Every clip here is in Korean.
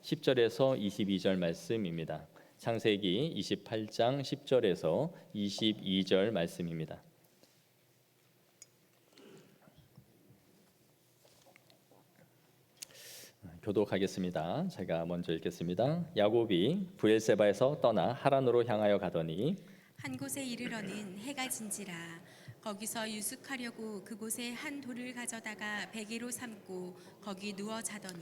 10절에서 22절 말씀입니다. 창세기 28장 10절에서 22절 말씀입니다. 교독하겠습니다. 제가 먼저 읽겠습니다. 야곱이 브엘세바에서 떠나 하란으로 향하여 가더니 한 곳에 이르러는 해가 진지라. 거기서 유숙하려고 그곳에 한 돌을 가져다가 베개로 삼고 거기 누워 자더니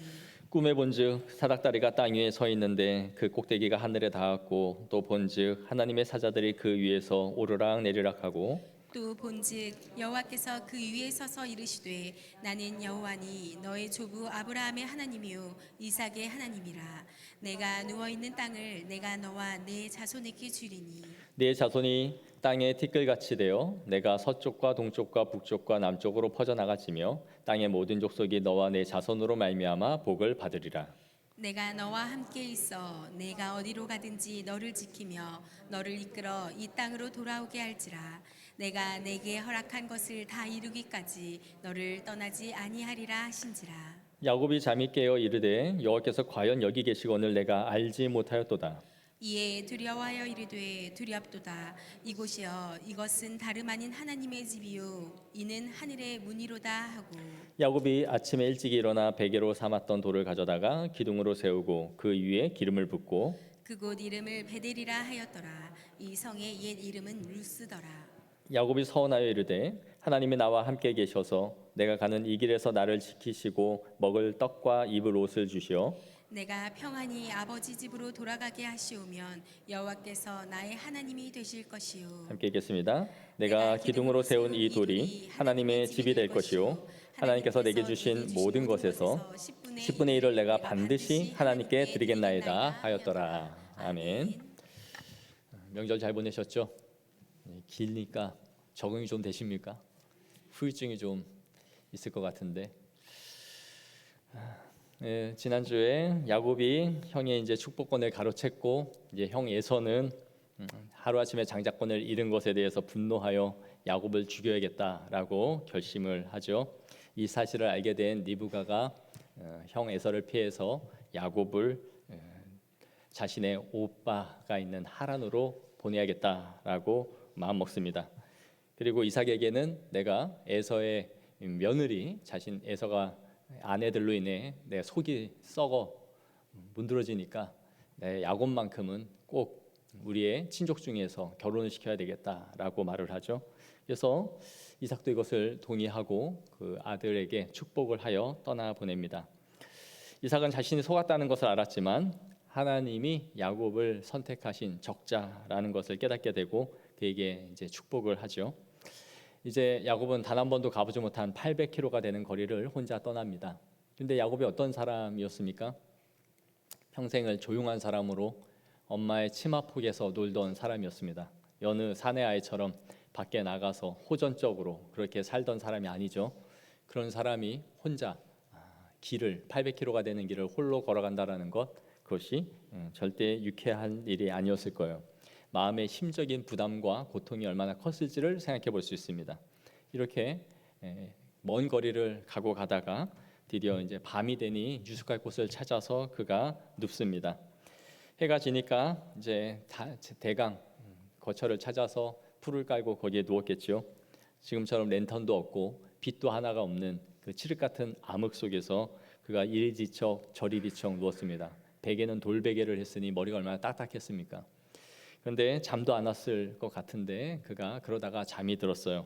꿈에 본즉 사닥다리가 땅 위에 서 있는데 그 꼭대기가 하늘에 닿았고 또 본즉 하나님의 사자들이 그 위에서 오르락 내리락 하고 또 본즉 여호와께서 그 위에 서서 이르시되 나는 여호와니 너의 조부 아브라함의 하나님이요 이삭의 하나님이라. 내가 누워 있는 땅을 내가 너와 내 자손에게 주리니 네 자손이 땅에 티끌같이 되어 내가 서쪽과 동쪽과 북쪽과 남쪽으로 퍼져나가지며 땅의 모든 족속이 너와 내 자손으로 말미암아 복을 받으리라. 내가 너와 함께 있어 내가 어디로 가든지 너를 지키며 너를 이끌어 이 땅으로 돌아오게 할지라. 내가 내게 허락한 것을 다 이루기까지 너를 떠나지 아니하리라 하신지라. 야곱이 잠이 깨어 이르되 여호와께서 과연 여기 계시거늘 내가 알지 못하였도다. 이에 두려워하여 이르되 두렵도다. 이곳이여 이것은 다름 아닌 하나님의 집이요 이는 하늘의 문이로다 하고 야곱이 아침에 일찍 일어나 베개로 삼았던 돌을 가져다가 기둥으로 세우고 그 위에 기름을 붓고 그곳 이름을 베델이라 하였더라. 이 성의 옛 이름은 루스더라. 야곱이 서원하여 이르되 하나님이 나와 함께 계셔서 내가 가는 이 길에서 나를 지키시고 먹을 떡과 입을 옷을 주시어 내가 평안히 아버지 집으로 돌아가게 하시오면 여호와께서 나의 하나님이 되실 것이요 함께 읽겠습니다. 내가 기둥으로 세운 이 돌이 하나님의 집이 될 것이요 하나님께서 내게 주신 모든 것에서 10분의 1을 내가 반드시 하나님께 드리겠나이다 하였더라. 아멘. 명절 잘 보내셨죠? 길니까 적응이 좀 되십니까? 후유증이 좀 있을 것 같은데. 지난주에 야곱이 형의 이제 축복권을 가로챘고 이제 형 에서는 하루아침에 장자권을 잃은 것에 대해서 분노하여 야곱을 죽여야겠다라고 결심을 하죠. 이 사실을 알게 된 리브가가 형 에서를 피해서 야곱을 자신의 오빠가 있는 하란으로 보내야겠다라고 마음 먹습니다. 그리고 이삭에게는 내가 에서의 며느리 자신 에서가 아내들로 인해 내 속이 썩어 문드러지니까 내 야곱만큼은 꼭 우리의 친족 중에서 결혼을 시켜야 되겠다라고 말을 하죠. 그래서 이삭도 이것을 동의하고 그 아들에게 축복을 하여 떠나 보냅니다. 이삭은 자신이 속았다는 것을 알았지만 하나님이 야곱을 선택하신 적자라는 것을 깨닫게 되고 그에게 이제 축복을 하죠. 이제 야곱은 단 한 번도 가보지 못한 800km가 되는 거리를 혼자 떠납니다. 근데 야곱이 어떤 사람이었습니까? 평생을 조용한 사람으로 엄마의 치마폭에서 놀던 사람이었습니다. 여느 사내 아이처럼 밖에 나가서 호전적으로 그렇게 살던 사람이 아니죠. 그런 사람이 혼자 길을 800km가 되는 길을 홀로 걸어간다라는 것, 그것이 절대 유쾌한 일이 아니었을 거예요. 마음의 심적인 부담과 고통이 얼마나 컸을지를 생각해 볼 수 있습니다. 이렇게 먼 거리를 가고 가다가 드디어 이제 밤이 되니 유숙할 곳을 찾아서 그가 눕습니다. 해가 지니까 이제 대강 거처를 찾아서 풀을 깔고 거기에 누웠겠죠. 지금처럼 랜턴도 없고 빛도 하나가 없는 그 칠흑 같은 암흑 속에서 그가 이리 지쳐 저리 뒤척 누웠습니다. 베개는 돌베개를 했으니 머리가 얼마나 딱딱했습니까? 그런데 잠도 안 왔을 것 같은데 그가 그러다가 잠이 들었어요.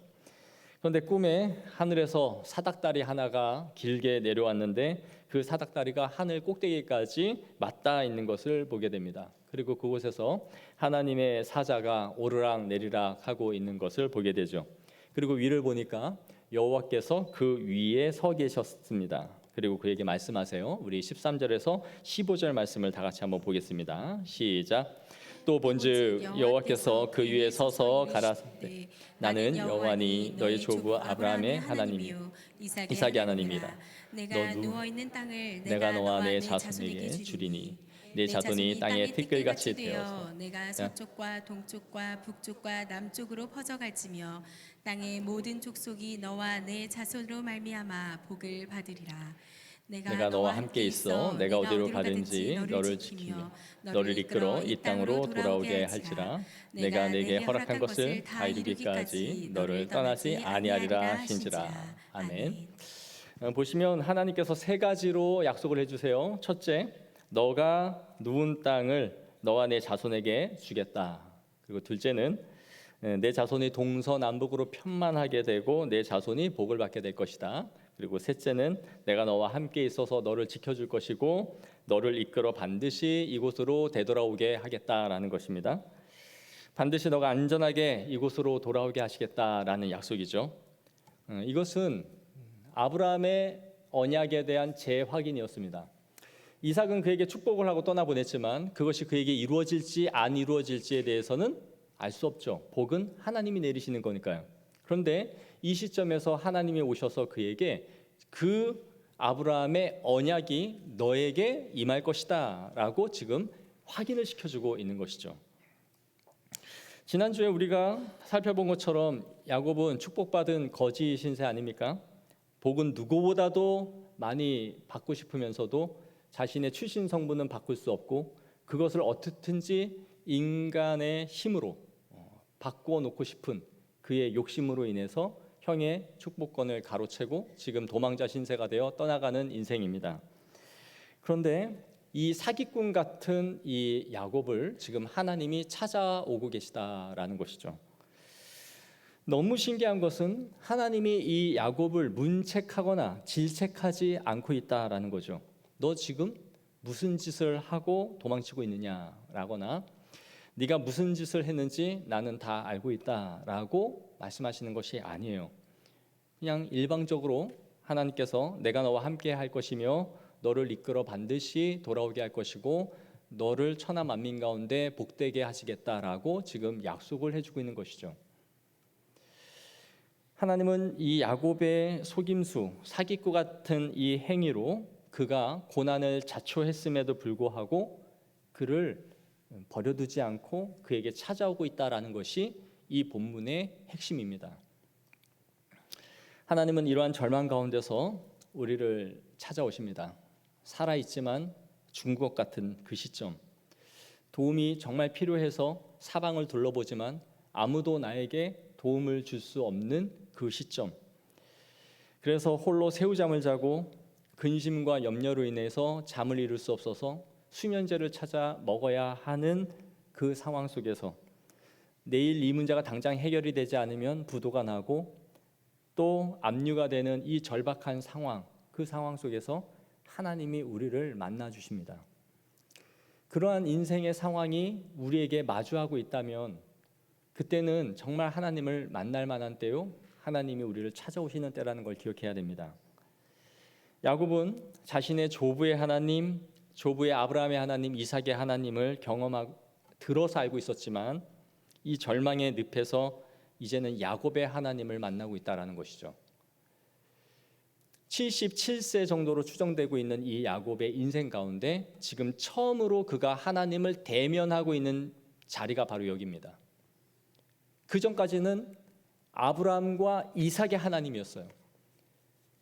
그런데 꿈에 하늘에서 사닥다리 하나가 길게 내려왔는데 그 사닥다리가 하늘 꼭대기까지 맞닿아 있는 것을 보게 됩니다. 그리고 그곳에서 하나님의 사자가 오르락 내리락 하고 있는 것을 보게 되죠. 그리고 위를 보니까 여호와께서 그 위에 서 계셨습니다. 그리고 그에게 말씀하세요. 우리 13절에서 15절 말씀을 다 같이 한번 보겠습니다. 시작. 또 본즉 여호와께서 그 위에 서서 가라사대 나는 여호와니 너의 조부 아브라함의 하나님이요 이삭의 하나님이라. 내가 누워 있는 땅을 내가 너와 내 자손에게 주리니 내 자손이 땅의 티끌같이 되어서 내가 서쪽과 동쪽과 북쪽과 남쪽으로 퍼져갈지며 땅의 모든 족속이 너와 내 자손으로 말미암아 복을 받으리라. 내가 너와 함께 있어 내가 어디로 가든지 너를 지키며 너를 이끌어 이 땅으로 돌아오게 할지라. 내가 내게 허락한 것을 다 이루기까지 너를 떠나지 아니하리라 하신지라. 아멘. 보시면 하나님께서 세 가지로 약속을 해주세요. 첫째, 너가 누운 땅을 너와 내 자손에게 주겠다. 그리고 둘째는 내 자손이 동서남북으로 편만하게 되고 내 자손이 복을 받게 될 것이다. 그리고 셋째는 내가 너와 함께 있어서 너를 지켜줄 것이고 너를 이끌어 반드시 이곳으로 되돌아오게 하겠다라는 것입니다. 반드시 너가 안전하게 이곳으로 돌아오게 하시겠다라는 약속이죠. 이것은 아브라함의 언약에 대한 재확인이었습니다. 이삭은 그에게 축복을 하고 떠나보냈지만 그것이 그에게 이루어질지 안 이루어질지에 대해서는 알 수 없죠. 복은 하나님이 내리시는 거니까요. 그런데 이 시점에서 하나님이 오셔서 그에게 그 아브라함의 언약이 너에게 임할 것이다 라고 지금 확인을 시켜주고 있는 것이죠. 지난주에 우리가 살펴본 것처럼 야곱은 축복받은 거지 신세 아닙니까? 복은 누구보다도 많이 받고 싶으면서도 자신의 출신 성분은 바꿀 수 없고 그것을 어떻든지 인간의 힘으로 바꾸어 놓고 싶은 그의 욕심으로 인해서 형의 축복권을 가로채고 지금 도망자 신세가 되어 떠나가는 인생입니다. 그런데 이 사기꾼 같은 이 야곱을 지금 하나님이 찾아오고 계시다라는 것이죠. 너무 신기한 것은 하나님이 이 야곱을 문책하거나 질책하지 않고 있다라는 거죠. 너 지금 무슨 짓을 하고 도망치고 있느냐라거나 네가 무슨 짓을 했는지 나는 다 알고 있다라고 말씀하시는 것이 아니에요. 그냥 일방적으로 하나님께서 내가 너와 함께 할 것이며 너를 이끌어 반드시 돌아오게 할 것이고 너를 천하 만민 가운데 복되게 하시겠다라고 지금 약속을 해주고 있는 것이죠. 하나님은 이 야곱의 속임수, 사기꾼 같은 이 행위로 그가 고난을 자초했음에도 불구하고 그를 버려두지 않고 그에게 찾아오고 있다라는 것이 이 본문의 핵심입니다. 하나님은 이러한 절망 가운데서 우리를 찾아오십니다. 살아있지만 죽은 것 같은 그 시점, 도움이 정말 필요해서 사방을 둘러보지만 아무도 나에게 도움을 줄 수 없는 그 시점, 그래서 홀로 새우잠을 자고 근심과 염려로 인해서 잠을 이룰 수 없어서 수면제를 찾아 먹어야 하는 그 상황 속에서 내일 이 문제가 당장 해결이 되지 않으면 부도가 나고 또 압류가 되는 이 절박한 상황, 그 상황 속에서 하나님이 우리를 만나 주십니다. 그러한 인생의 상황이 우리에게 마주하고 있다면 그때는 정말 하나님을 만날 만한 때요, 하나님이 우리를 찾아오시는 때라는 걸 기억해야 됩니다. 야곱은 자신의 조부의 하나님, 조부의 아브라함의 하나님, 이삭의 하나님을 경험하고 들어서 알고 있었지만 이 절망의 늪에서 이제는 야곱의 하나님을 만나고 있다라는 것이죠. 77세 정도로 추정되고 있는 이 야곱의 인생 가운데 지금 처음으로 그가 하나님을 대면하고 있는 자리가 바로 여기입니다. 그 전까지는 아브라함과 이삭의 하나님이었어요.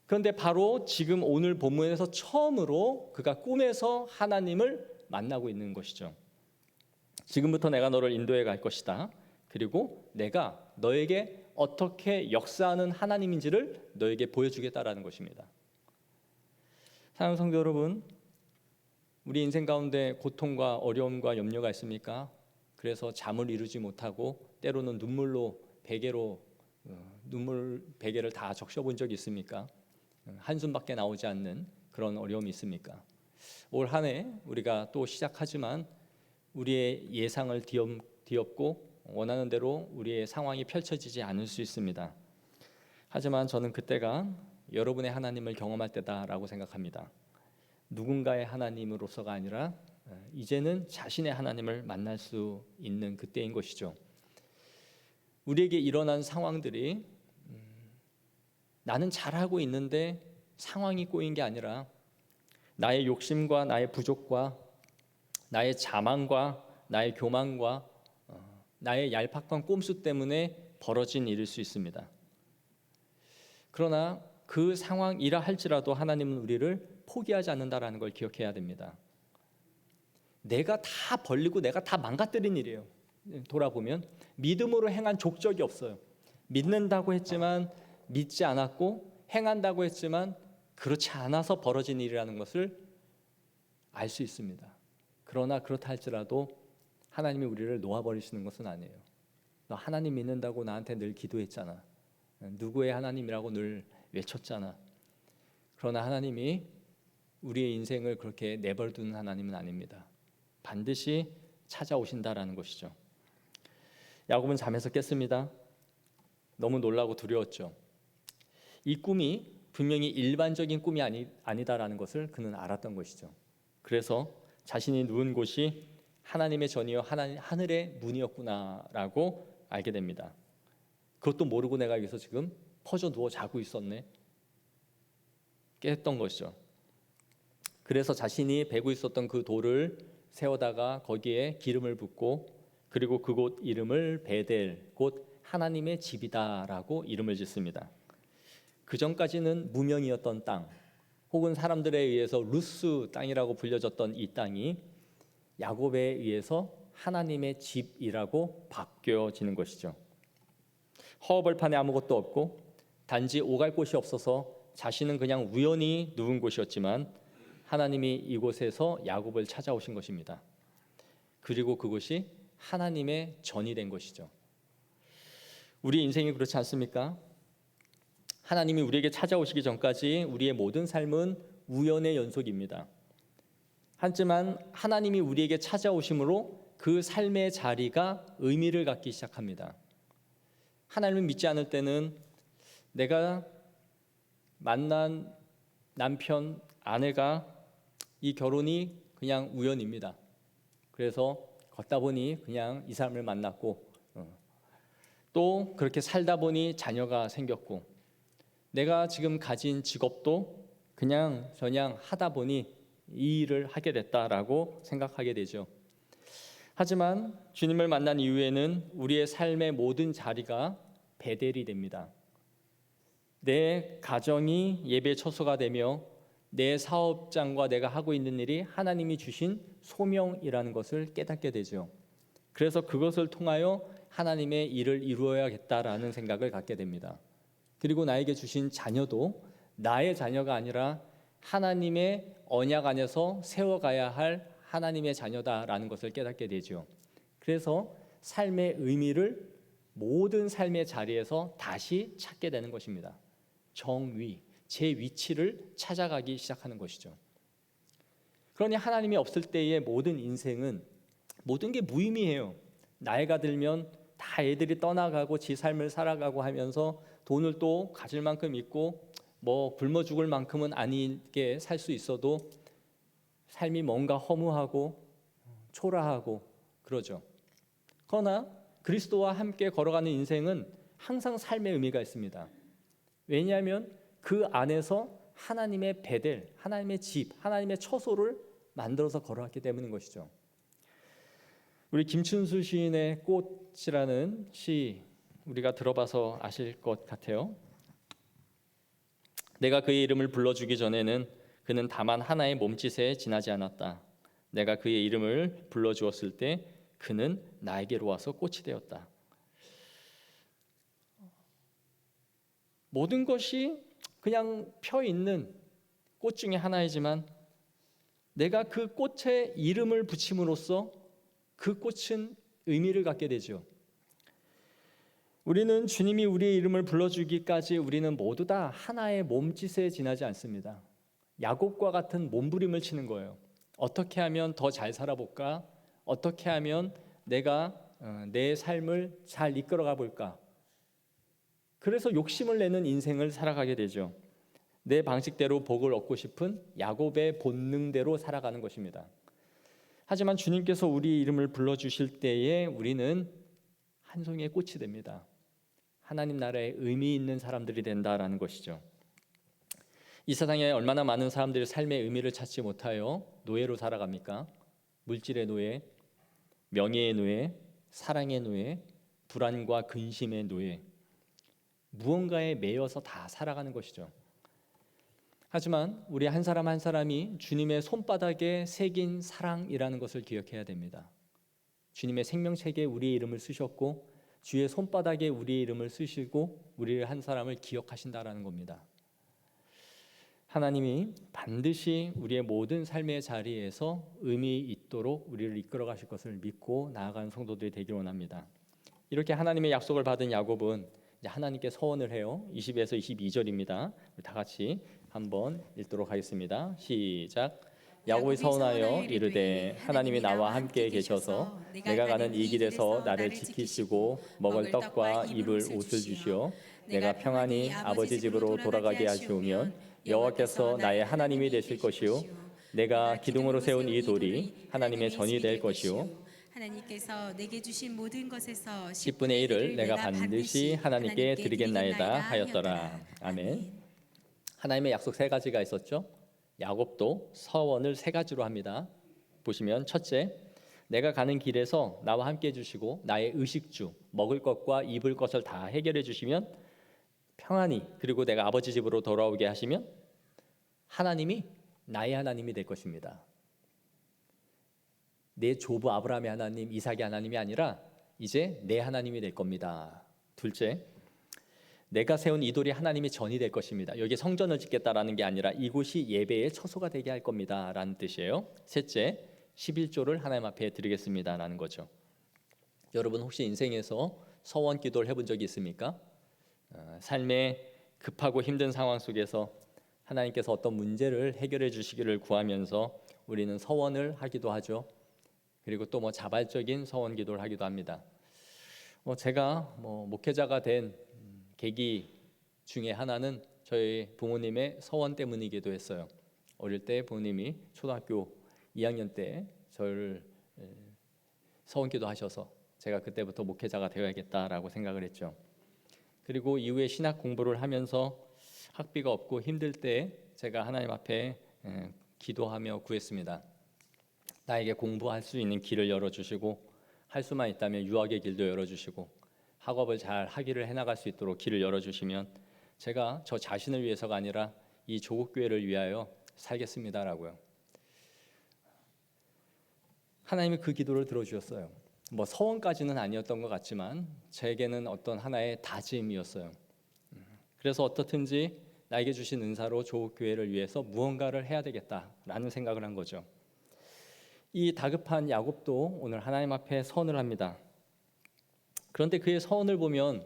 그런데 바로 지금 오늘 본문에서 처음으로 그가 꿈에서 하나님을 만나고 있는 것이죠. 지금부터 내가 너를 인도해 갈 것이다. 그리고 내가 너에게 어떻게 역사하는 하나님인지를 너에게 보여주겠다라는 것입니다. 사랑하는 성도 여러분, 우리 인생 가운데 고통과 어려움과 염려가 있습니까? 그래서 잠을 이루지 못하고 때로는 눈물 베개를 다 적셔본 적이 있습니까? 한숨밖에 나오지 않는 그런 어려움이 있습니까? 올 한 해 우리가 또 시작하지만 우리의 예상을 뒤엎고 원하는 대로 우리의 상황이 펼쳐지지 않을 수 있습니다. 하지만 저는 그때가 여러분의 하나님을 경험할 때다라고 생각합니다. 누군가의 하나님으로서가 아니라 이제는 자신의 하나님을 만날 수 있는 그때인 것이죠. 우리에게 일어난 상황들이 나는 잘하고 있는데 상황이 꼬인 게 아니라 나의 욕심과 나의 부족과 나의 자만과 나의 교만과 나의 얄팍한 꼼수 때문에 벌어진 일일 수 있습니다. 그러나 그 상황이라 할지라도 하나님은 우리를 포기하지 않는다라는 걸 기억해야 됩니다. 내가 다 벌리고 내가 다 망가뜨린 일이에요. 돌아보면 믿음으로 행한 족적이 없어요. 믿는다고 했지만 믿지 않았고, 행한다고 했지만 그렇지 않아서 벌어진 일이라는 것을 알 수 있습니다. 그러나 그렇다 할지라도 하나님이 우리를 놓아버리시는 것은 아니에요. 너 하나님 믿는다고 나한테 늘 기도했잖아. 누구의 하나님이라고 늘 외쳤잖아. 그러나 하나님이 우리의 인생을 그렇게 내버려두는 하나님은 아닙니다. 반드시 찾아오신다라는 것이죠. 야곱은 잠에서 깼습니다. 너무 놀라고 두려웠죠. 이 꿈이 분명히 일반적인 꿈이 아니다라는 것을 그는 알았던 것이죠. 그래서 자신이 누운 곳이 하나님의 전이요 하늘의 문이었구나라고 알게 됩니다. 그것도 모르고 내가 여기서 지금 퍼져 누워 자고 있었네, 깼던 것이죠. 그래서 자신이 베고 있었던 그 돌을 세워다가 거기에 기름을 붓고, 그리고 그곳 이름을 베델, 곧 하나님의 집이다라고 이름을 짓습니다. 그 전까지는 무명이었던 땅, 혹은 사람들에 의해서 루스 땅이라고 불려졌던 이 땅이 야곱에 의해서 하나님의 집이라고 바뀌어지는 것이죠. 허허벌판에 아무것도 없고 단지 오갈 곳이 없어서 자신은 그냥 우연히 누운 곳이었지만 하나님이 이곳에서 야곱을 찾아오신 것입니다. 그리고 그곳이 하나님의 전이 된 것이죠. 우리 인생이 그렇지 않습니까? 하나님이 우리에게 찾아오시기 전까지 우리의 모든 삶은 우연의 연속입니다. 하지만 하나님이 우리에게 찾아오심으로 그 삶의 자리가 의미를 갖기 시작합니다. 하나님을 믿지 않을 때는 내가 만난 남편, 아내가 이 결혼이 그냥 우연입니다. 그래서 걷다 보니 그냥 이 사람을 만났고, 또 그렇게 살다 보니 자녀가 생겼고, 내가 지금 가진 직업도 그냥 하다 보니 이 일을 하게 됐다라고 생각하게 되죠. 하지만 주님을 만난 이후에는 우리의 삶의 모든 자리가 베델이 됩니다. 내 가정이 예배 처소가 되며 내 사업장과 내가 하고 있는 일이 하나님이 주신 소명이라는 것을 깨닫게 되죠. 그래서 그것을 통하여 하나님의 일을 이루어야겠다라는 생각을 갖게 됩니다. 그리고 나에게 주신 자녀도 나의 자녀가 아니라 하나님의 언약 안에서 세워가야 할 하나님의 자녀다라는 것을 깨닫게 되죠. 그래서 삶의 의미를 모든 삶의 자리에서 다시 찾게 되는 것입니다. 정의, 제 위치를 찾아가기 시작하는 것이죠. 그러니 하나님이 없을 때의 모든 인생은 모든 게 무의미해요. 나이가 들면 다 애들이 떠나가고 지 삶을 살아가고 하면서 돈을 또 가질 만큼 있고 뭐 굶어 죽을 만큼은 아니게 살 수 있어도 삶이 뭔가 허무하고 초라하고 그러죠. 그러나 그리스도와 함께 걸어가는 인생은 항상 삶의 의미가 있습니다. 왜냐하면 그 안에서 하나님의 베델, 하나님의 집, 하나님의 처소를 만들어서 걸어왔기 때문인 것이죠. 우리 김춘수 시인의 꽃이라는 시 우리가 들어봐서 아실 것 같아요. 내가 그의 이름을 불러주기 전에는 그는 다만 하나의 몸짓에 지나지 않았다. 내가 그의 이름을 불러주었을 때 그는 나에게로 와서 꽃이 되었다. 모든 것이 그냥 펴 있는 꽃 중에 하나이지만 내가 그 꽃에 이름을 붙임으로써 그 꽃은 의미를 갖게 되죠. 우리는 주님이 우리의 이름을 불러주기까지 우리는 모두 다 하나의 몸짓에 지나지 않습니다. 야곱과 같은 몸부림을 치는 거예요. 어떻게 하면 더 잘 살아볼까? 어떻게 하면 내가 내 삶을 잘 이끌어가 볼까? 그래서 욕심을 내는 인생을 살아가게 되죠. 내 방식대로 복을 얻고 싶은 야곱의 본능대로 살아가는 것입니다. 하지만 주님께서 우리 이름을 불러주실 때에 우리는 한 송이의 꽃이 됩니다. 하나님 나라에 의미 있는 사람들이 된다라는 것이죠. 이 세상에 얼마나 많은 사람들이 삶의 의미를 찾지 못하여 노예로 살아갑니까? 물질의 노예, 명예의 노예, 사랑의 노예, 불안과 근심의 노예, 무언가에 매여서 다 살아가는 것이죠. 하지만 우리 한 사람 한 사람이 주님의 손바닥에 새긴 사랑이라는 것을 기억해야 됩니다. 주님의 생명책에 우리의 이름을 쓰셨고 주의 손바닥에 우리의 이름을 쓰시고 우리를 한 사람을 기억하신다라는 겁니다. 하나님이 반드시 우리의 모든 삶의 자리에서 의미 있도록 우리를 이끌어 가실 것을 믿고 나아가는 성도들이 되기를 원합니다. 이렇게 하나님의 약속을 받은 야곱은 이제 하나님께 서원을 해요. 20에서 22절입니다. 다 같이 한번 읽도록 하겠습니다. 시작. 야곱이 서원하여 이르되 하나님이 나와 함께 계셔서 내가 가는 이 길에서 나를 지키시고 먹을 떡과 입을 옷을 주시어 내가 평안히 아버지 집으로 돌아가게 하시오면 여호와께서 나의 하나님이 되실 것이요 내가 기둥으로 세운 이 돌이 하나님의 전이 될 것이요 하나님께서 내게 주신 모든 것에서 10분의 1을 내가 반드시 하나님께 드리겠나이다 하였더라. 아멘. 하나님의 약속 세 가지가 있었죠. 야곱도 서원을 세 가지로 합니다. 보시면 첫째, 내가 가는 길에서 나와 함께 해주시고 나의 의식주, 먹을 것과 입을 것을 다 해결해 주시면 평안히 그리고 내가 아버지 집으로 돌아오게 하시면 하나님이 나의 하나님이 될 것입니다. 내 조부 아브라함의 하나님, 이삭의 하나님이 아니라 이제 내 하나님이 될 겁니다. 둘째, 내가 세운 이 돌이 하나님의 전이 될 것입니다. 여기 성전을 짓겠다라는 게 아니라 이곳이 예배의 처소가 되게 할 겁니다라는 뜻이에요. 셋째, 11조를 하나님 앞에 드리겠습니다라는 거죠. 여러분 혹시 인생에서 서원 기도를 해본 적이 있습니까? 삶의 급하고 힘든 상황 속에서 하나님께서 어떤 문제를 해결해 주시기를 구하면서 우리는 서원을 하기도 하죠. 그리고 또 자발적인 서원 기도를 하기도 합니다. 제가 목회자가 된 계기 중에 하나는 저희 부모님의 서원 때문이기도 했어요. 어릴 때 부모님이 초등학교 2학년 때 저를 서원 기도하셔서 제가 그때부터 목회자가 되어야겠다라고 생각을 했죠. 그리고 이후에 신학 공부를 하면서 학비가 없고 힘들 때 제가 하나님 앞에 기도하며 구했습니다. 나에게 공부할 수 있는 길을 열어주시고 할 수만 있다면 유학의 길도 열어주시고 학업을 잘 하기를 해나갈 수 있도록 길을 열어주시면 제가 저 자신을 위해서가 아니라 이 조국교회를 위하여 살겠습니다라고요. 하나님이 그 기도를 들어주셨어요. 서원까지는 아니었던 것 같지만 제게는 어떤 하나의 다짐이었어요. 그래서 어떻든지 나에게 주신 은사로 조국교회를 위해서 무언가를 해야 되겠다라는 생각을 한 거죠. 이 다급한 야곱도 오늘 하나님 앞에 서원을 합니다. 그런데 그의 서원을 보면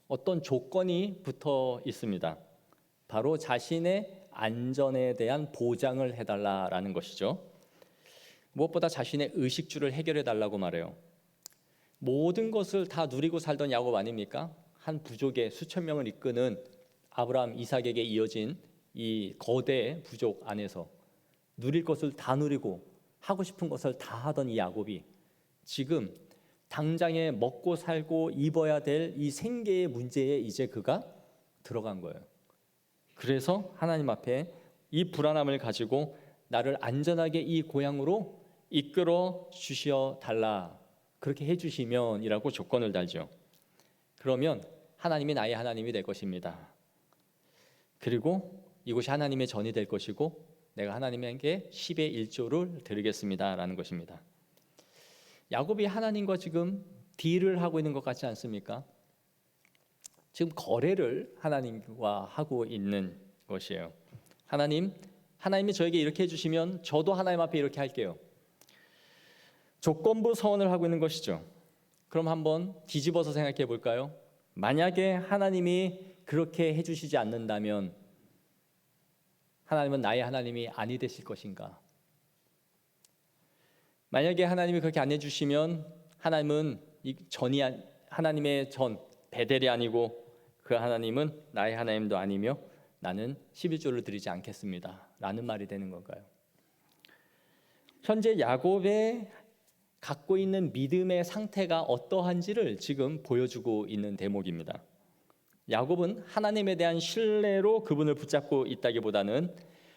어떤 조건이 붙어 있습니다. 바로 자신의 안전에 대한 보장을 해달라라는 것이죠. 무엇보다 자신의 의식주를 해결해 달라고 말해요. 모든 것을 다 누리고 살던 야곱 아닙니까? 한 부족의 수천 명을 이끄는 아브라함, 이삭에게 이어진 이 거대 부족 안에서 누릴 것을 다 누리고 하고 싶은 것을 다 하던 이 야곱이 지금 당장에 먹고 살고 입어야 될 이 생계의 문제에 이제 그가 들어간 거예요. 그래서 하나님 앞에 이 불안함을 가지고 나를 안전하게 이 고향으로 이끌어 주시어 달라. 그렇게 해주시면이라고 조건을 달죠. 그러면 하나님이 나의 하나님이 될 것입니다. 그리고 이곳이 하나님의 전이 될 것이고 내가 하나님에게 10의 1조를 드리겠습니다라는 것입니다. 야곱이 하나님과 지금 딜을 하고 있는 것 같지 않습니까? 지금 거래를 하나님과 하고 있는 것이에요. 하나님이 저에게 이렇게 해주시면 저도 하나님 앞에 이렇게 할게요. 조건부 서원을 하고 있는 것이죠. 그럼 한번 뒤집어서 생각해 볼까요? 만약에 하나님이 그렇게 해주시지 않는다면 하나님은 나의 하나님이 아니 되실 것인가? 만약에 하나님이 그렇게 안 해주시면 하나님은 하나님의 전 베델이 아니고 그 하나님은 나의 하나님도 아니며 나는 11조를 드리지 않겠습니다 라는 말이 되는 건가요? 현재 야곱의 갖고 있는 믿음의 상태가 어떠한지를 지금 보여주고 있는 대목입니다. 야곱은 하나님에 대한 신뢰로 그분을 붙잡고 있다기보다는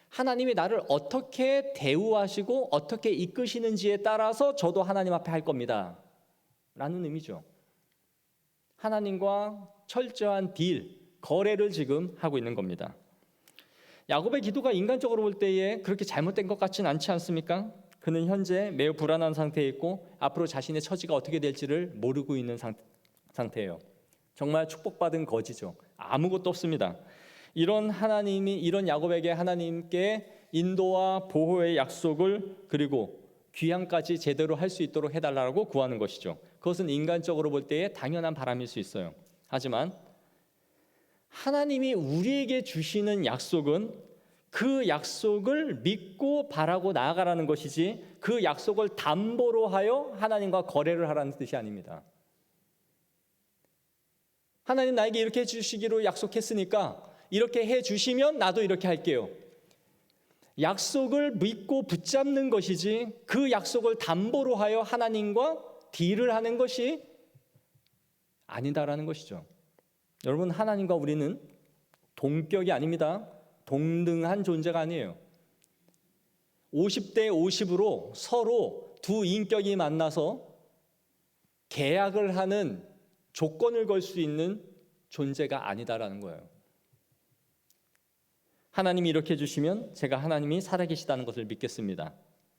하나님이 나를 어떻게 대우하시고 어떻게 이끄시는지에 따라서 저도 하나님 앞에 할 겁니다 라는 의미죠. 하나님과 철저한 딜, 거래를 지금 하고 있는 겁니다. 야곱의 기도가 인간적으로 볼 때에 그렇게 잘못된 것 같지는 않지 않습니까? 그는 현재 매우 불안한 상태에 있고 앞으로 자신의 처지가 어떻게 될지를 모르고 있는 상태예요. 정말 축복받은 거지죠. 아무것도 없습니다. 이런 야곱에게 하나님께 인도와 보호의 약속을 그리고 귀향까지 제대로 할 수 있도록 해달라고 구하는 것이죠. 그것은 인간적으로 볼 때에 당연한 바람일 수 있어요. 하지만 하나님이 우리에게 주시는 약속은 그 약속을 믿고 바라고 나아가라는 것이지 그 약속을 담보로 하여 하나님과 거래를 하라는 뜻이 아닙니다. 하나님 나에게 이렇게 해주시기로 약속했으니까 이렇게 해주시면 나도 이렇게 할게요. 약속을 믿고 붙잡는 것이지 그 약속을 담보로 하여 하나님과 딜을 하는 것이 아니다라는 것이죠. 여러분, 하나님과 우리는 동격이 아닙니다. 동등한 존재가 아니에요. 50대 50으로 서로 두 인격이 만나서 계약을 하는 조건을 걸 수 있는 존재가 아니다라는 거예요. 하나님이 이렇게 해주시면 제가 하나님이 살아계시다는 것을 믿겠습니다.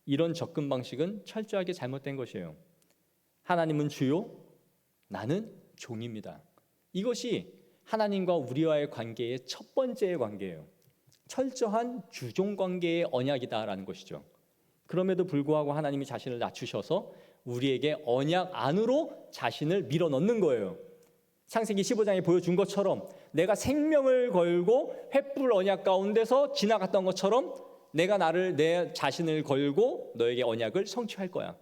이런 접근 방식은 철저하게 잘못된 것이에요. 하나님은 주요, 나는 종입니다. 이것이 하나님과 우리와의 관계의 첫 번째의 관계예요. 철저한 주종 관계의 언약이다라는 것이죠. 그럼에도 불구하고 하나님이 자신을 낮추셔서 우리에게 언약 안으로 자신을 밀어넣는 거예요. 창세기 15장에 보여준 것처럼 내가 생명을 걸고 횃불 언약 가운데서 지나갔던 것처럼 내가 내 자신을 걸고 너에게 언약을 성취할 거야.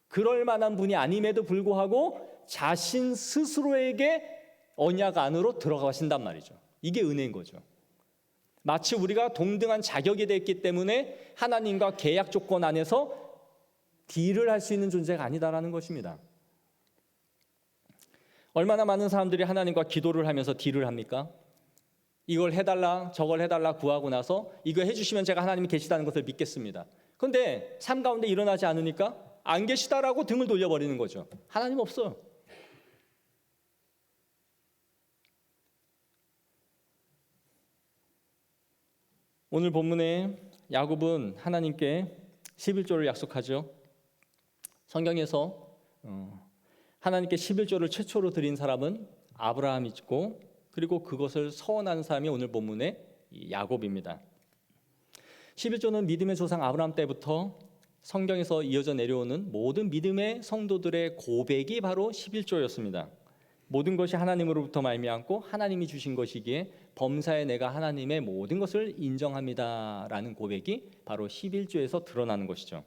그럴 만한 분이 아님에도 불구하고 자신 스스로에게 언약 안으로 들어가신단 말이죠. 이게 은혜인 거죠. 마치 우리가 동등한 자격이 됐기 때문에 하나님과 계약 조건 안에서 딜을 할 수 있는 존재가 아니다라는 것입니다. 얼마나 많은 사람들이 하나님과 기도를 하면서 딜을 합니까? 이걸 해달라 저걸 해달라 구하고 나서 이거 해주시면 제가 하나님이 계시다는 것을 믿겠습니다. 그런데 삶 가운데 일어나지 않으니까 안 계시다라고 등을 돌려버리는 거죠. 하나님 없어요. 오늘 본문에 야곱은 하나님께 11조를 약속하죠. 성경에서 하나님께 11조를 최초로 드린 사람은 아브라함이고 그리고 그것을 서원하는 사람이 오늘 본문의 야곱입니다. 11조는 믿음의 조상 아브라함 때부터 성경에서 이어져 내려오는 모든 믿음의 성도들의 고백이 바로 11조였습니다. 모든 것이 하나님으로부터 말미암고 하나님이 주신 것이기에 범사에 내가 하나님의 모든 것을 인정합니다라는 고백이 바로 11조에서 드러나는 것이죠.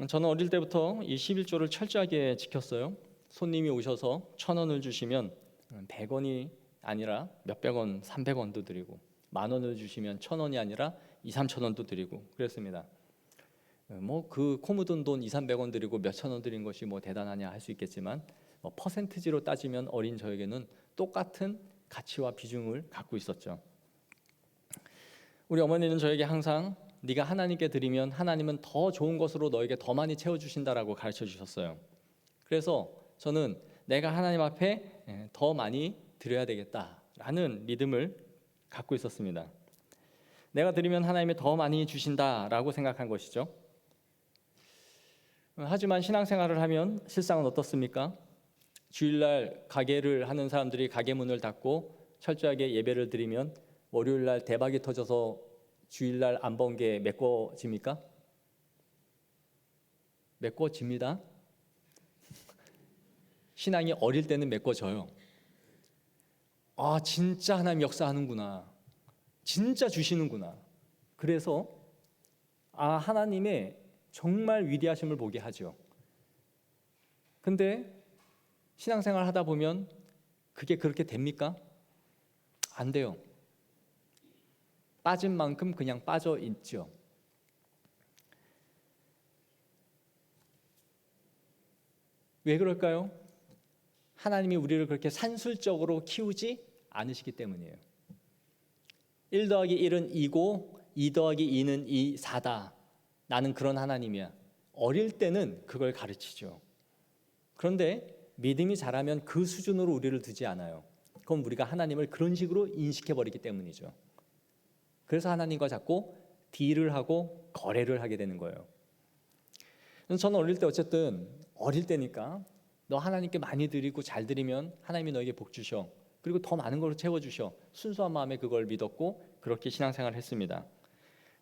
저는 어릴 때부터 이 11조를 철저하게 지켰어요. 손님이 오셔서 1,000원을 주시면 100원이 아니라 몇백 원, 300원도 드리고 10,000원을 주시면 1,000원이 아니라 2,000~3,000원도 드리고 그랬습니다. 뭐 그 코 묻은 돈 200~300원 드리고 몇천 원 드린 것이 뭐 대단하냐 할 수 있겠지만 퍼센티지로 따지면 어린 저에게는 똑같은 가치와 비중을 갖고 있었죠. 우리 어머니는 저에게 항상 네가 하나님께 드리면 하나님은 더 좋은 것으로 너에게 더 많이 채워주신다라고 가르쳐 주셨어요. 그래서 저는 내가 하나님 앞에 더 많이 드려야 되겠다라는 믿음을 갖고 있었습니다. 내가 드리면 하나님이 더 많이 주신다라고 생각한 것이죠. 하지만 신앙생활을 하면 실상은 어떻습니까? 주일날 가게를 하는 사람들이 가게 문을 닫고 철저하게 예배를 드리면 월요일날 대박이 터져서 주일날 안 번 게 메꿔집니까? 메꿔집니다. 신앙이 어릴 때는 메꿔져요. 아, 진짜 하나님 역사하는구나. 진짜 주시는구나. 그래서 하나님의 정말 위대하심을 보게 하죠. 근데 신앙생활 하다 보면 그게 그렇게 됩니까? 안 돼요. 빠진 만큼 그냥 빠져 있죠. 왜 그럴까요? 하나님이 우리를 그렇게 산술적으로 키우지 않으시기 때문이에요. 1 더하기 1은 2고 2 더하기 2는 4다. 나는 그런 하나님이야. 어릴 때는 그걸 가르치죠. 그런데 믿음이 자라면 그 수준으로 우리를 두지 않아요. 그럼 우리가 하나님을 그런 식으로 인식해버리기 때문이죠. 그래서 하나님과 자꾸 딜을 하고 거래를 하게 되는 거예요. 저는 어릴 때 어쨌든 어릴 때니까 너 하나님께 많이 드리고 잘 드리면 하나님이 너에게 복 주셔. 그리고 더 많은 걸로 채워주셔. 순수한 마음에 그걸 믿었고 그렇게 신앙생활을 했습니다.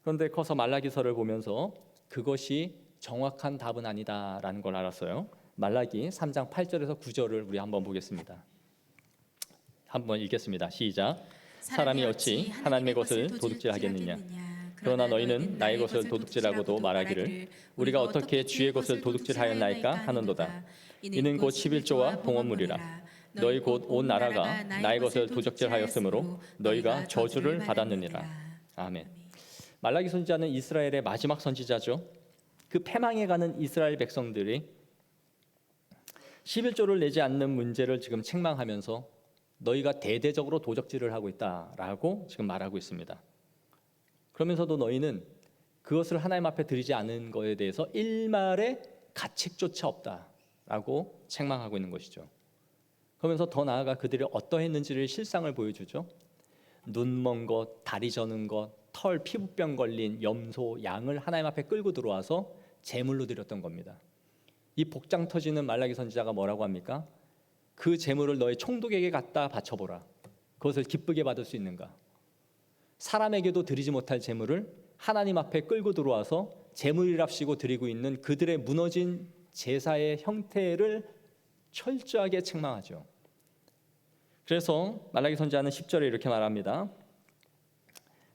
그런데 커서 말라기서를 보면서 그것이 정확한 답은 아니다라는 걸 알았어요. 말라기 3장 8절에서 9절을 우리 한번 보겠습니다. 한번 읽겠습니다. 시작. 사람이 어찌 하나님의 것을 도둑질하겠느냐. 그러나 너희는 나의 것을 도둑질하고도 말하기를 우리가 어떻게 주의 것을 도둑질하였나이까 하는도다. 이는 곧 11조와 봉헌물이라. 너희 곧 온 나라가 나의 것을 도둑질하였으므로 너희가 저주를 받았느니라. 아멘. 말라기 선지자는 이스라엘의 마지막 선지자죠. 그 패망해 가는 이스라엘 백성들이 11조를 내지 않는 문제를 지금 책망하면서 너희가 대대적으로 도적질을 하고 있다라고 지금 말하고 있습니다. 그러면서도 너희는 그것을 하나님 앞에 드리지 않은 것에 대해서 일말의 가책조차 없다라고 책망하고 있는 것이죠. 그러면서 더 나아가 그들이 어떠했는지를 실상을 보여주죠. 눈 먼 것, 다리 저는 것, 털, 피부병 걸린 염소, 양을 하나님 앞에 끌고 들어와서 제물로 드렸던 겁니다. 이 복장 터지는 말라기 선지자가 뭐라고 합니까? 그 제물을 너의 총독에게 갖다 바쳐보라. 그것을 기쁘게 받을 수 있는가? 사람에게도 드리지 못할 제물을 하나님 앞에 끌고 들어와서 제물이랍시고 드리고 있는 그들의 무너진 제사의 형태를 철저하게 책망하죠. 그래서 말라기 선지자는 10절에 이렇게 말합니다.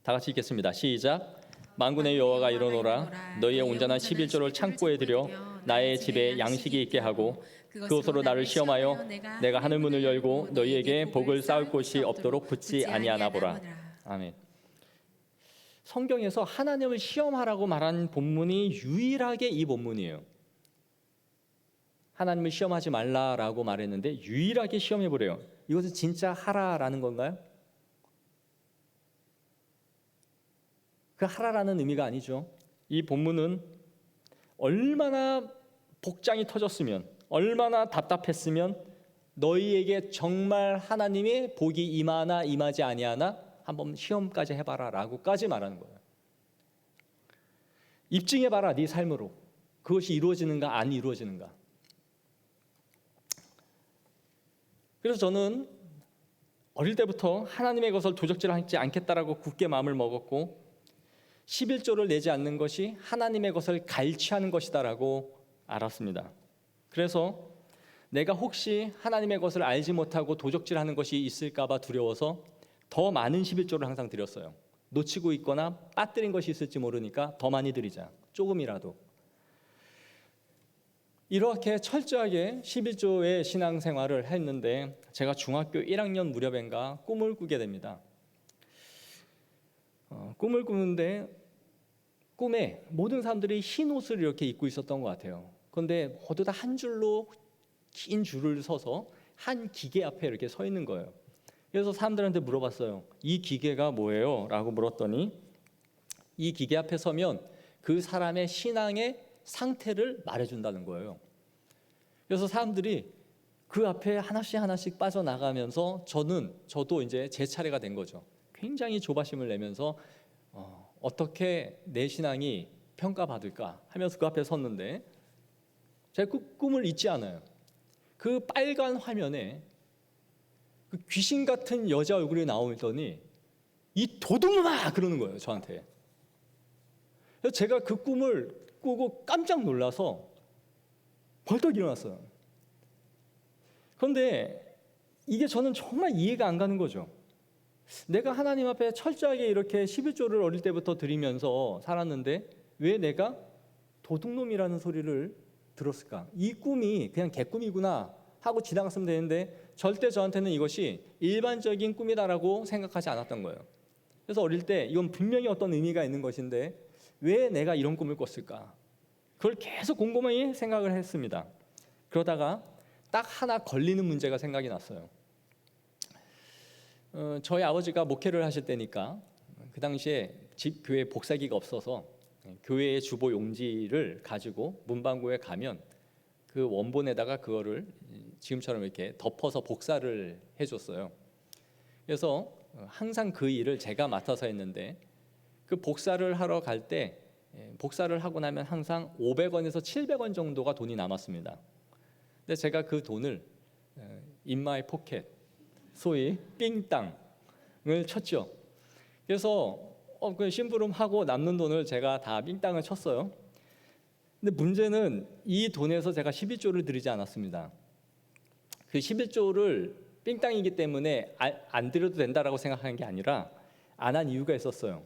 다 같이 읽겠습니다. 시작. 만군의 여호와가 이르노라. 너희의 온전한 11조를 창고에 들여 나의 집에 양식이 있게 하고 그것으로 나를 시험하여 내가 하늘 문을 열고 너희에게 복을 쌓을 곳이 없도록 붙지 아니하나 보라. 아멘. 성경에서 하나님을 시험하라고 말한 본문이 유일하게 이 본문이에요. 하나님을 시험하지 말라라고 말했는데 유일하게 시험해 보래요. 이것은 진짜 하라라는 건가요? 그 하라라는 의미가 아니죠. 이 본문은 얼마나 복장이 터졌으면, 얼마나 답답했으면 너희에게 정말 하나님의 복이 임하나 임하지 아니하나 한번 시험까지 해봐라 라고까지 말하는 거예요. 입증해봐라 네 삶으로. 그것이 이루어지는가 안 이루어지는가. 그래서 저는 어릴 때부터 하나님의 것을 도적질하지 않겠다라고 굳게 마음을 먹었고 11조를 내지 않는 것이 하나님의 것을 갈취하는 것이다라고 알았습니다. 그래서 내가 혹시 하나님의 것을 알지 못하고 도적질하는 것이 있을까 봐 두려워서 더 많은 11조를 항상 드렸어요. 놓치고 있거나 빠뜨린 것이 있을지 모르니까 더 많이 드리자. 조금이라도. 이렇게 철저하게 11조의 신앙생활을 했는데 제가 중학교 1학년 무렵인가 꿈을 꾸게 됩니다. 꿈을 꾸는데 꿈에 모든 사람들이 흰 옷을 이렇게 입고 있었던 것 같아요. 그런데 모두 다 한 줄로 긴 줄을 서서 한 기계 앞에 이렇게 서 있는 거예요. 그래서 사람들한테 물어봤어요. 이 기계가 뭐예요? 라고 물었더니 이 기계 앞에 서면 그 사람의 신앙의 상태를 말해준다는 거예요. 그래서 사람들이 그 앞에 하나씩 하나씩 빠져나가면서 저도 이제 제 차례가 된 거죠. 굉장히 조바심을 내면서 어떻게 내 신앙이 평가받을까 하면서 그 앞에 섰는데 제가 그 꿈을 잊지 않아요. 그 빨간 화면에 그 귀신 같은 여자 얼굴이 나오더니 이 도둑놈아 그러는 거예요 저한테. 그래서 제가 그 꿈을 꾸고 깜짝 놀라서 벌떡 일어났어요. 그런데 이게 저는 정말 이해가 안 가는 거죠. 내가 하나님 앞에 철저하게 이렇게 11조를 어릴 때부터 드리면서 살았는데 왜 내가 도둑놈이라는 소리를 들었을까? 이 꿈이 그냥 개꿈이구나 하고 지나갔으면 되는데 절대 저한테는 이것이 일반적인 꿈이다라고 생각하지 않았던 거예요. 그래서 어릴 때 이건 분명히 어떤 의미가 있는 것인데 왜 내가 이런 꿈을 꿨을까? 그걸 계속 곰곰이 생각을 했습니다. 그러다가 딱 하나 걸리는 문제가 생각이 났어요. 저희 아버지가 목회를 하실 때니까 그 당시에 집 교회 복사기가 없어서 교회의 주보 용지를 가지고 문방구에 가면 그 원본에다가 그거를 지금처럼 이렇게 덮어서 복사를 해줬어요. 그래서 항상 그 일을 제가 맡아서 했는데 그 복사를 하러 갈 때 복사를 하고 나면 항상 500원에서 700원 정도가 돈이 남았습니다. 근데 제가 그 돈을 in my pocket, 소위 삥땅을 쳤죠. 그래서 그 심부름하고 남는 돈을 제가 다 삥땅을 쳤어요. 근데 문제는 이 돈에서 제가 11조를 드리지 않았습니다. 그 11조를 삥땅이기 때문에 안 드려도 된다라고 생각하는 게 아니라 안 한 이유가 있었어요.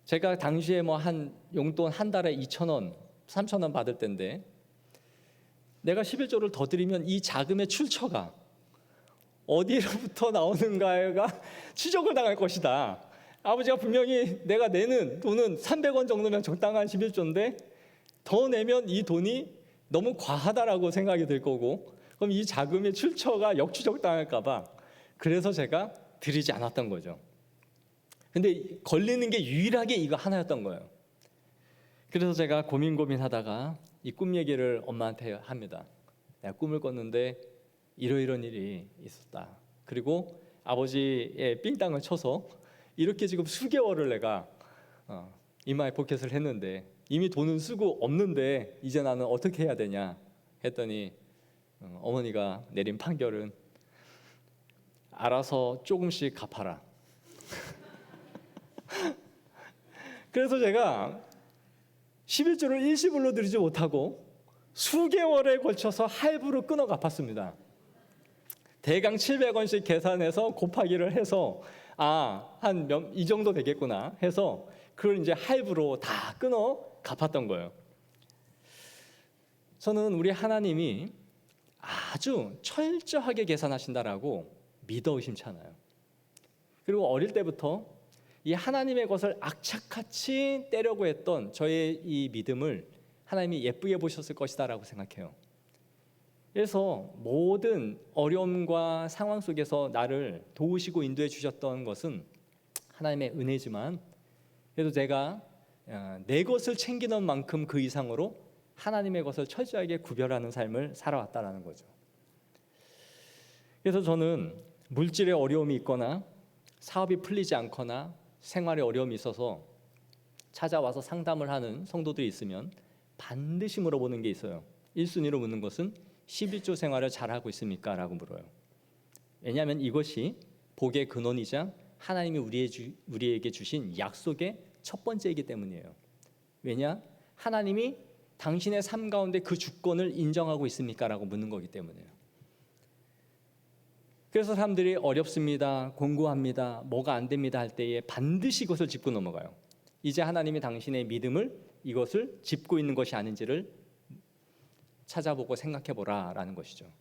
제가 당시에 뭐 한 용돈 한 달에 2,000원, 3,000원 받을 때인데 내가 11조를 더 드리면 이 자금의 출처가 어디로부터 나오는가가 추적을 당할 것이다. 아버지가 분명히 내가 내는 돈은 300원 정도면 적당한 11조인데 더 내면 이 돈이 너무 과하다라고 생각이 들 거고, 그럼 이 자금의 출처가 역추적 당할까 봐 그래서 제가 드리지 않았던 거죠. 근데 걸리는 게 유일하게 이거 하나였던 거예요. 그래서 제가 고민하다가 이 꿈 얘기를 엄마한테 합니다. 내가 꿈을 꿨는데 이러이러한 일이 있었다. 그리고 아버지의 삥땅을 쳐서 이렇게 지금 수개월을 내가 이마에 포켓을 했는데 이미 돈은 쓰고 없는데 이제 나는 어떻게 해야 되냐 했더니 어머니가 내린 판결은 알아서 조금씩 갚아라. 그래서 제가 11조를 일시불로 드리지 못하고 수개월에 걸쳐서 할부로 끊어 갚았습니다. 대강 700원씩 계산해서 곱하기를 해서 한 이 정도 되겠구나 해서 그걸 이제 할부로 다 끊어 갚았던 거예요. 저는 우리 하나님이 아주 철저하게 계산하신다라고 믿어 의심치 않아요. 그리고 어릴 때부터 이 하나님의 것을 악착같이 떼려고 했던 저의 이 믿음을 하나님이 예쁘게 보셨을 것이다라고 생각해요. 그래서 모든 어려움과 상황 속에서 나를 도우시고 인도해 주셨던 것은 하나님의 은혜지만, 그래도 제가 내 것을 챙기는 만큼 그 이상으로 하나님의 것을 철저하게 구별하는 삶을 살아왔다라는 거죠. 그래서 저는 물질의 어려움이 있거나 사업이 풀리지 않거나 생활에 어려움이 있어서 찾아와서 상담을 하는 성도들이 있으면 반드시 물어보는 게 있어요. 1순위로 묻는 것은 11조 생활을 잘하고 있습니까? 라고 물어요. 왜냐하면 이것이 복의 근원이자 하나님이 우리에게 주신 약속의 첫 번째이기 때문이에요. 왜냐? 하나님이 당신의 삶 가운데 그 주권을 인정하고 있습니까? 라고 묻는 거기 때문이에요. 그래서 사람들이 어렵습니다, 공고합니다, 뭐가 안 됩니다 할 때에 반드시 이것을 짚고 넘어가요. 이제 하나님이 당신의 믿음을 이것을 짚고 있는 것이 아닌지를 찾아보고 생각해보라 라는 것이죠.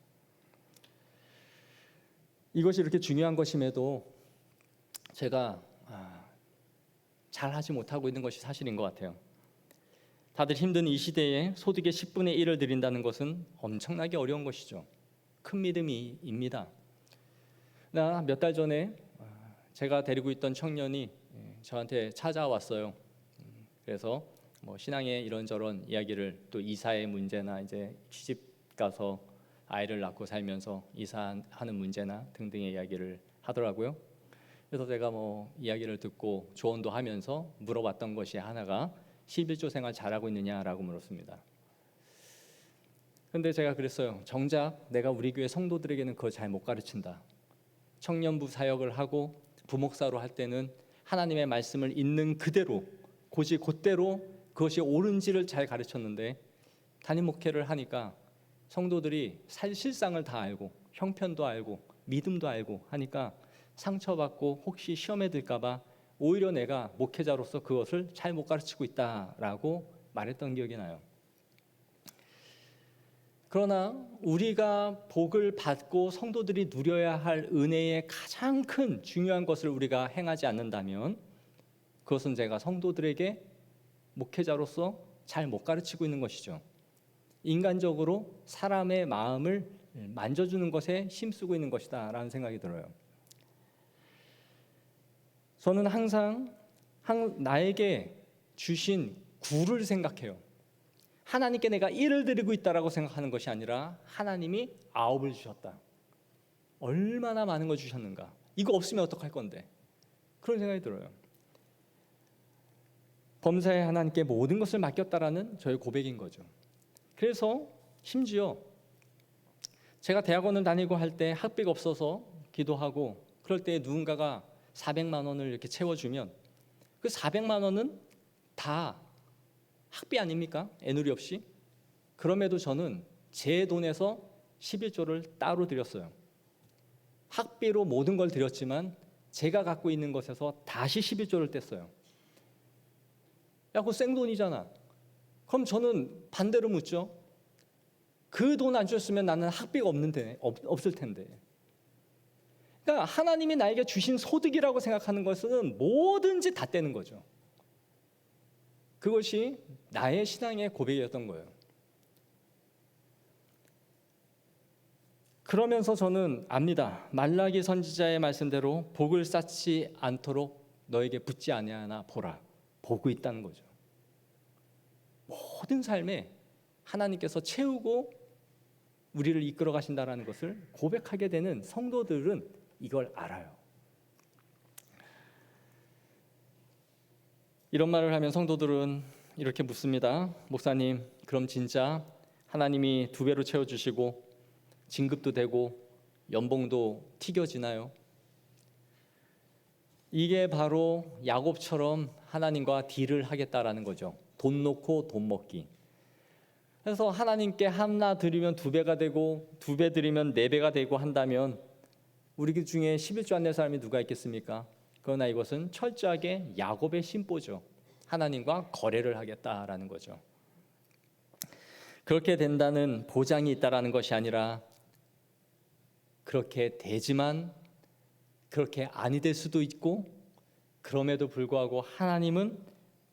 이것이 이렇게 중요한 것임에도 제가 잘하지 못하고 있는 것이 사실인 것 같아요. 다들 힘든 이 시대에 소득의 10분의 1을 드린다는 것은 엄청나게 어려운 것이죠. 큰 믿음입니다. 몇 달 전에 제가 데리고 있던 청년이 저한테 찾아왔어요. 그래서 뭐 신앙의 이런저런 이야기를, 또 이사의 문제나 이제 시집 가서 아이를 낳고 살면서 이사하는 문제나 등등의 이야기를 하더라고요. 그래서 제가 뭐 이야기를 듣고 조언도 하면서 물어봤던 것이 하나가 11조 생활 잘하고 있느냐라고 물었습니다. 근데 제가 그랬어요. 정작 내가 우리 교회 성도들에게는 그걸 잘 못 가르친다. 청년부 사역을 하고 부목사로 할 때는 하나님의 말씀을 있는 그대로 곧이 곧대로 그것이 옳은지를 잘 가르쳤는데, 담임 목회를 하니까 성도들이 실상을 다 알고 형편도 알고 믿음도 알고 하니까 상처받고 혹시 시험에 들까 봐 오히려 내가 목회자로서 그것을 잘 못 가르치고 있다라고 말했던 기억이 나요. 그러나 우리가 복을 받고 성도들이 누려야 할 은혜의 가장 큰 중요한 것을 우리가 행하지 않는다면 그것은 제가 성도들에게 목회자로서 잘 못 가르치고 있는 것이죠. 인간적으로 사람의 마음을 만져주는 것에 힘쓰고 있는 것이다 라는 생각이 들어요. 저는 항상 나에게 주신 구를 생각해요. 하나님께 내가 1을 드리고 있다라고 생각하는 것이 아니라 하나님이 9을 주셨다. 얼마나 많은 걸 주셨는가. 이거 없으면 어떡할 건데. 그런 생각이 들어요. 범사에 하나님께 모든 것을 맡겼다라는 저의 고백인 거죠. 그래서 심지어 제가 대학원을 다니고 할 때 학비가 없어서 기도하고 그럴 때 누군가가 400만 원을 이렇게 채워주면 그 400만 원은 다 학비 아닙니까? 애누리 없이. 그럼에도 저는 제 돈에서 11조를 따로 드렸어요. 학비로 모든 걸 드렸지만 제가 갖고 있는 것에서 다시 11조를 뗐어요. 야, 그거 생돈이잖아. 그럼 저는 반대로 묻죠. 그 돈 안 줬으면 나는 학비가 없을 텐데. 그러니까 하나님이 나에게 주신 소득이라고 생각하는 것은 뭐든지 다 떼는 거죠. 그것이 나의 신앙의 고백이었던 거예요. 그러면서 저는 압니다. 말라기 선지자의 말씀대로 복을 쌓지 않도록 너에게 붙지 아니하나 보라. 보고 있다는 거죠. 모든 삶에 하나님께서 채우고 우리를 이끌어 가신다는 것을 고백하게 되는 성도들은 이걸 알아요. 이런 말을 하면 성도들은 이렇게 묻습니다. 목사님, 그럼 진짜 하나님이 2배로 채워주시고 진급도 되고 연봉도 튀겨지나요? 이게 바로 야곱처럼 하나님과 딜을 하겠다라는 거죠. 돈 놓고 돈 먹기. 그래서 하나님께 하나 드리면 2배가 되고 2배 드리면 4배가 되고 한다면 우리 중에 11조 안 낼 사람이 누가 있겠습니까? 그러나 이것은 철저하게 야곱의 심보죠. 하나님과 거래를 하겠다라는 거죠. 그렇게 된다는 보장이 있다라는 것이 아니라 그렇게 되지만 그렇게 아니 될 수도 있고 그럼에도 불구하고 하나님은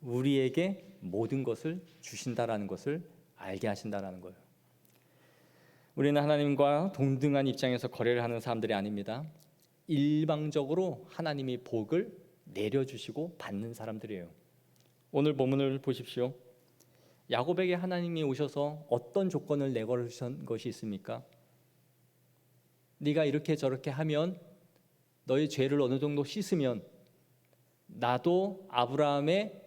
우리에게 모든 것을 주신다라는 것을 알게 하신다라는 거예요. 우리는 하나님과 동등한 입장에서 거래를 하는 사람들이 아닙니다. 일방적으로 하나님이 복을 내려주시고 받는 사람들이에요. 오늘 본문을 보십시오. 야곱에게 하나님이 오셔서 어떤 조건을 내걸으신 것이 있습니까? 네가 이렇게 저렇게 하면 너의 죄를 어느 정도 씻으면 나도 아브라함의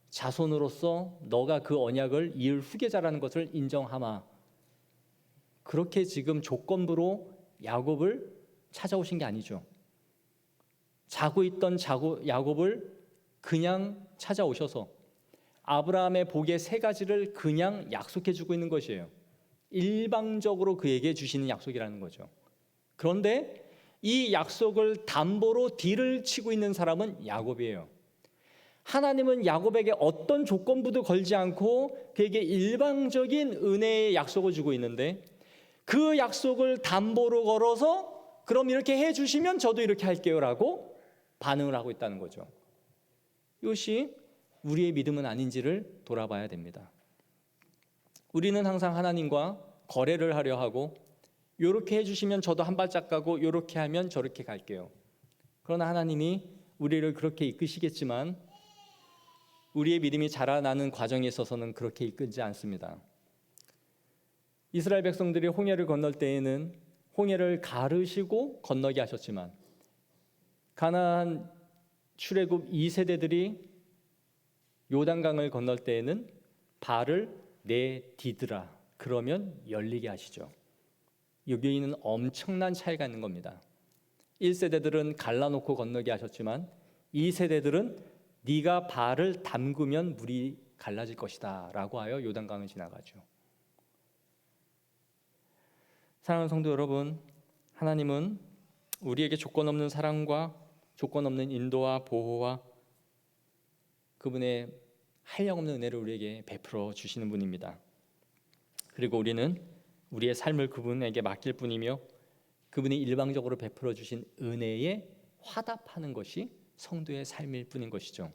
자손으로서 너가 그 언약을 이을 후계자라는 것을 인정하마. 그렇게 지금 조건부로 야곱을 찾아오신 게 아니죠. 자고 있던 야곱을 그냥 찾아오셔서 아브라함의 복의 3가지를 그냥 약속해 주고 있는 것이에요. 일방적으로 그에게 주시는 약속이라는 거죠. 그런데 이 약속을 담보로 딜을 치고 있는 사람은 야곱이에요. 하나님은 야곱에게 어떤 조건부도 걸지 않고 그에게 일방적인 은혜의 약속을 주고 있는데 그 약속을 담보로 걸어서 그럼 이렇게 해주시면 저도 이렇게 할게요 라고 반응을 하고 있다는 거죠. 이것이 우리의 믿음은 아닌지를 돌아봐야 됩니다. 우리는 항상 하나님과 거래를 하려 하고 이렇게 해주시면 저도 한 발짝 가고 이렇게 하면 저렇게 갈게요. 그러나 하나님이 우리를 그렇게 이끄시겠지만 우리의 믿음이 자라나는 과정에 있어서는 그렇게 이끌지 않습니다. 이스라엘 백성들이 홍해를 건널 때에는 홍해를 가르시고 건너게 하셨지만 가나안 출애굽 2세대들이 요단강을 건널 때에는 발을 내디드라 그러면 열리게 하시죠. 여기에는 엄청난 차이가 있는 겁니다. 1세대들은 갈라놓고 건너게 하셨지만 2세대들은 네가 발을 담그면 물이 갈라질 것이다 라고 하여 요단강을 지나가죠. 사랑하는 성도 여러분, 하나님은 우리에게 조건 없는 사랑과 조건 없는 인도와 보호와 그분의 한량없는 은혜를 우리에게 베풀어 주시는 분입니다. 그리고 우리는 우리의 삶을 그분에게 맡길 뿐이며 그분이 일방적으로 베풀어 주신 은혜에 화답하는 것이 성도의 삶일 뿐인 것이죠.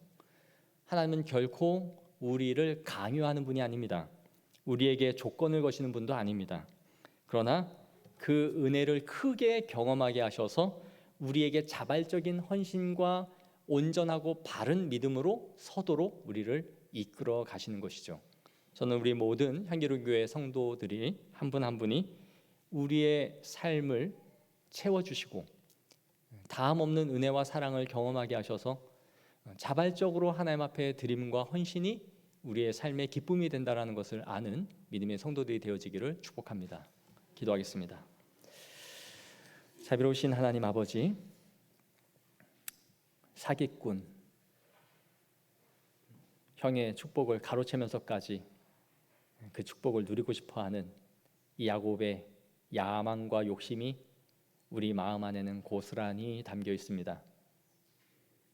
하나님은 결코 우리를 강요하는 분이 아닙니다. 우리에게 조건을 거시는 분도 아닙니다. 그러나 그 은혜를 크게 경험하게 하셔서 우리에게 자발적인 헌신과 온전하고 바른 믿음으로 서도록 우리를 이끌어 가시는 것이죠. 저는 우리 모든 향기로교회 성도들이 한 분 한 분이 우리의 삶을 채워주시고 다음 없는 은혜와 사랑을 경험하게 하셔서 자발적으로 하나님 앞에 드림과 헌신이 우리의 삶의 기쁨이 된다라는 것을 아는 믿음의 성도들이 되어지기를 축복합니다. 기도하겠습니다. 자비로우신 하나님 아버지, 사기꾼, 형의 축복을 가로채면서까지 그 축복을 누리고 싶어하는 이 야곱의 야망과 욕심이 우리 마음 안에는 고스란히 담겨 있습니다.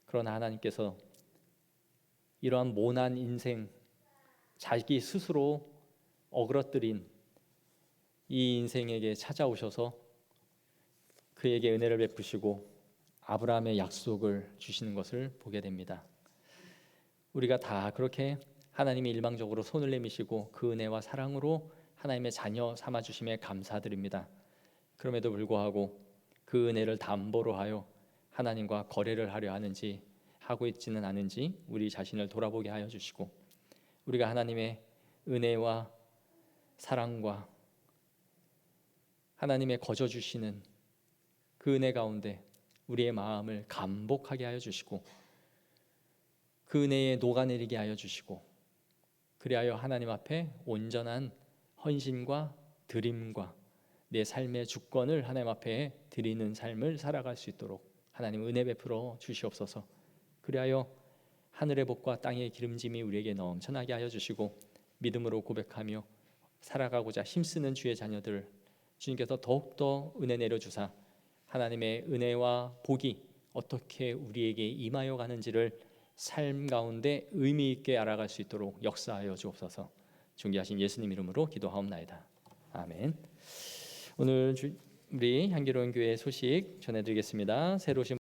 그러나 하나님께서 이러한 모난 인생, 자기 스스로 어그러뜨린 이 인생에게 찾아오셔서 그에게 은혜를 베푸시고 아브라함의 약속을 주시는 것을 보게 됩니다. 우리가 다 그렇게 하나님이 일방적으로 손을 내미시고 그 은혜와 사랑으로 하나님의 자녀 삼아주심에 감사드립니다. 그럼에도 불구하고 그 은혜를 담보로 하여 하나님과 거래를 하려 하는지 하고 있지는 않은지 우리 자신을 돌아보게 하여 주시고, 우리가 하나님의 은혜와 사랑과 하나님의 거저 주시는 그 은혜 가운데 우리의 마음을 감복하게 하여 주시고 그 은혜에 녹아내리게 하여 주시고, 그리하여 하나님 앞에 온전한 헌신과 드림과 내 삶의 주권을 하나님 앞에 드리는 삶을 살아갈 수 있도록 하나님 은혜 베풀어 주시옵소서. 그리하여 하늘의 복과 땅의 기름짐이 우리에게 넘쳐나게 하여 주시고 믿음으로 고백하며 살아가고자 힘쓰는 주의 자녀들 주님께서 더욱더 은혜 내려주사 하나님의 은혜와 복이 어떻게 우리에게 임하여 가는지를 삶 가운데 의미 있게 알아갈 수 있도록 역사하여 주옵소서. 존귀하신 예수님 이름으로 기도하옵나이다. 아멘. 오늘 우리 향기로운 교회 소식 전해드리겠습니다. 새로 오신